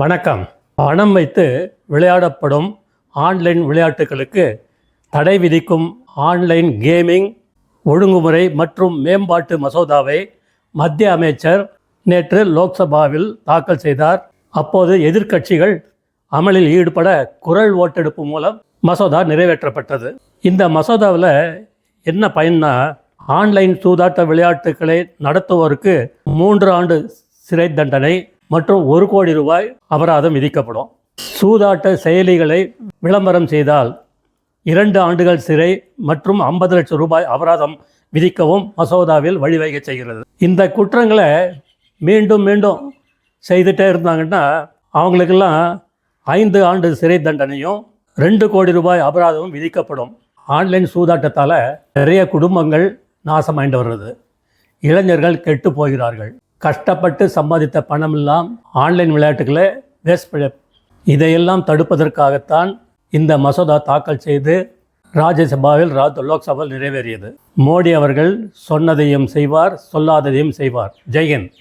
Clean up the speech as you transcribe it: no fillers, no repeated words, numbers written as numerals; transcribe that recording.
வணக்கம். பணம் வைத்து விளையாடப்படும் ஆன்லைன் விளையாட்டுகளுக்கு தடை விதிக்கும் ஆன்லைன் கேமிங் ஒழுங்குமுறை மற்றும் மேம்பாட்டு மசோதாவை மத்திய அமைச்சர் நேற்று லோக்சபாவில் தாக்கல் செய்தார். அப்போது எதிர்க்கட்சிகள் அமலில் ஈடுபட குரல் ஓட்டெடுப்பு மூலம் மசோதா நிறைவேற்றப்பட்டது. இந்த மசோதாவில் என்ன பயன்னா, ஆன்லைன் சூதாட்ட விளையாட்டுகளை நடத்துவோருக்கு 3 ஆண்டு சிறை தண்டனை மற்றும் 1 கோடி ரூபாய் அபராதம் விதிக்கப்படும். சூதாட்ட செயலிகளை விளம்பரம் செய்தால் 2 ஆண்டுகள் சிறை மற்றும் 50 லட்சம் ரூபாய் அபராதம் விதிக்கவும் மசோதாவில் வழிவகை செய்கிறது. இந்த குற்றங்களை மீண்டும் மீண்டும் செய்துட்டே இருந்தாங்கன்னா அவங்களுக்கெல்லாம் 5 ஆண்டு சிறை தண்டனையும் 2 கோடி ரூபாய் அபராதமும் விதிக்கப்படும். ஆன்லைன் சூதாட்டத்தால் நிறைய குடும்பங்கள் நாசமாயிட்டு வர்றது, இளைஞர்கள் கெட்டு போகிறார்கள். கஷ்டப்பட்டு சம்பாதித்த பணமெல்லாம் ஆன்லைன் விளையாட்டுகளை வேஸ்ட். இதையெல்லாம் தடுப்பதற்காகத்தான் இந்த மசோதா தாக்கல் செய்து ராஜ்யசபாவில் லோக்சபாவில் நிறைவேறியது. மோடி அவர்கள் சொன்னதையும் செய்வார், சொல்லாததையும் செய்வார். ஜெய்ஹிந்த்.